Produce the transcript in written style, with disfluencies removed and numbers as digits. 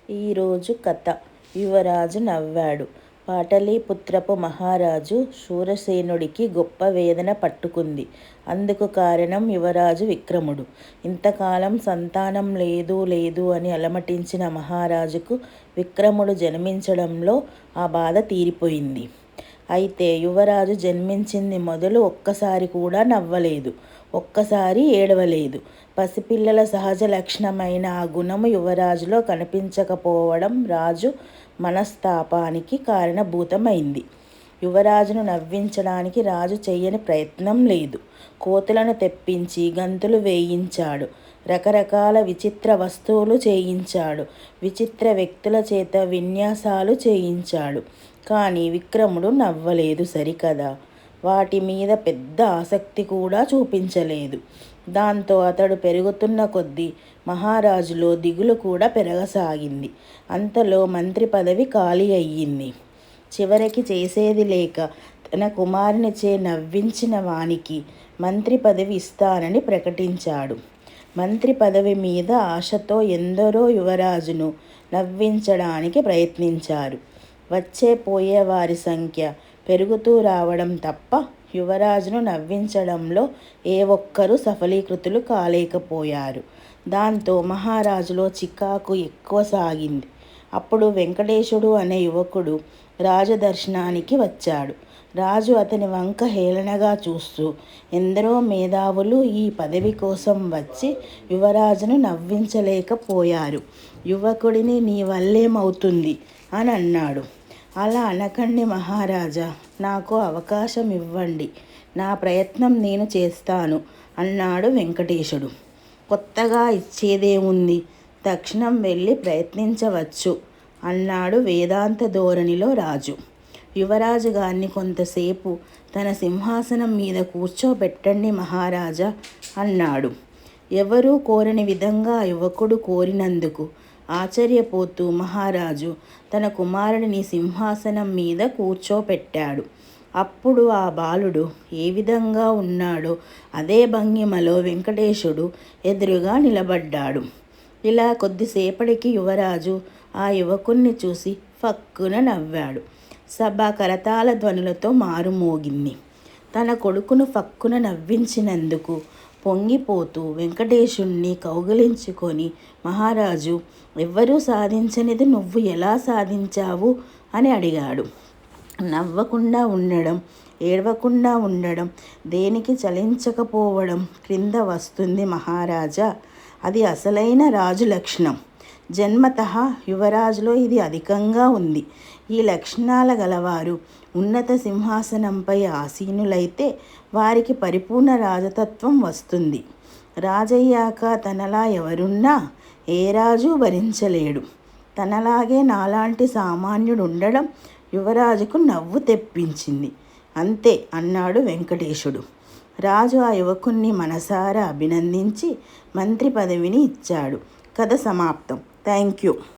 ఈరోజు కథ. యువరాజు నవ్వాడు. పాటలీపుత్రపు మహారాజు శూరసేనుడికి గొప్ప వేదన పట్టుకుంది. అందుకు కారణం యువరాజు విక్రముడు. ఇంతకాలం సంతానం లేదు లేదు అని అలమటించిన మహారాజుకు విక్రముడు జన్మించడంలో ఆ బాధ తీరిపోయింది. అయితే యువరాజు జన్మించింది మొదలు ఒక్కసారి కూడా నవ్వలేదు, ఒక్కసారి ఏడవలేదు. పసిపిల్లల సహజ లక్షణమైన ఆ గుణము యువరాజులో కనిపించకపోవడం రాజు మనస్తాపానికి కారణభూతమైంది. యువరాజును నవ్వించడానికి రాజు చెయ్యని ప్రయత్నం లేదు. కోతులను తెప్పించి గంతులు వేయించాడు, రకరకాల విచిత్ర వస్తువులు చేయించాడు, విచిత్ర వ్యక్తుల చేత విన్యాసాలు చేయించాడు. కానీ విక్రముడు నవ్వలేదు సరికదా, వాటి మీద పెద్ద ఆసక్తి కూడా చూపించలేదు. దాంతో అతడు పెరుగుతున్న కొద్దీ మహారాజులో దిగులు కూడా పెరగసాగింది. అంతలో మంత్రి పదవి ఖాళీ అయ్యింది. చివరికి చేసేది లేక తన కుమారునిచే నవ్వించిన వానికి మంత్రి పదవి ఇస్తానని ప్రకటించాడు. మంత్రి పదవి మీద ఆశతో ఎందరో యువరాజును నవ్వించడానికి ప్రయత్నించారు. వచ్చే పోయే వారి సంఖ్య పెరుగుతూ రావడం తప్ప యువరాజును నవ్వించడంలో ఏ ఒక్కరూ సఫలీకృతులు కాలేకపోయారు. దాంతో మహారాజులో చికాకు ఎక్కువ సాగింది. అప్పుడు వెంకటేశుడు అనే యువకుడు రాజదర్శనానికి వచ్చాడు. రాజు అతని వంక హేళనగా చూస్తూ, ఎందరో మేధావులు ఈ పదవి కోసం వచ్చి యువరాజును నవ్వించలేకపోయారు, యువకుడిని నీ వల్లేమవుతుంది అని అన్నాడు. అలా అనకండి మహారాజా, నాకు అవకాశం ఇవ్వండి, నా ప్రయత్నం నేను చేస్తాను అన్నాడు వెంకటేశుడు. కొత్తగా ఇచ్చేదేముంది, తక్షణం వెళ్ళి ప్రయత్నించవచ్చు అన్నాడు వేదాంత ధోరణిలో రాజు. యువరాజు గారిని కొంతసేపు తన సింహాసనం మీద కూర్చోబెట్టండి మహారాజా అన్నాడు. ఎవరూ కోరని విధంగా యువకుడు కోరినందుకు ఆశ్చర్యపోతూ మహారాజు తన కుమారుడిని సింహాసనం మీద కూర్చోపెట్టాడు. అప్పుడు ఆ బాలుడు ఏ విధంగా ఉన్నాడో అదే భంగిమలో వెంకటేశుడు ఎదురుగా నిలబడ్డాడు. ఇలా కొద్దిసేపటికి యువరాజు ఆ యువకుణ్ణి చూసి ఫక్కున నవ్వాడు. సభ కరతాళ ధ్వనులతో మారుమోగింది. తన కొడుకును ఫక్కున నవ్వించినందుకు పొంగిపోతూ వెంకటేశుణ్ణి కౌగిలించుకొని మహారాజు, ఎవ్వరూ సాధించనిది నువ్వు ఎలా సాధించావు అని అడిగాడు. నవ్వకుండా ఉండడం, ఏడవకుండా ఉండడం, దేనికి చలించకపోవడం క్రింద వస్తుంది మహారాజా. అది అసలైన రాజు లక్షణం. జన్మతః యువరాజులో ఇది అధికంగా ఉంది. ఈ లక్షణాల గలవారు ఉన్నత సింహాసనంపై ఆసీనులైతే వారికి పరిపూర్ణ రాజతత్వం వస్తుంది. రాజయ్యాక తనలా ఎవరున్నా ఏ రాజు భరించలేడు. తనలాగే నాలాంటి సామాన్యుడు ఉండడం యువరాజుకు నవ్వు తెప్పించింది. అంతే అన్నాడు వెంకటేశుడు. రాజు ఆ యువకుణ్ణి మనసారా అభినందించి మంత్రి పదవిని ఇచ్చాడు. కథ సమాప్తం. Thank you.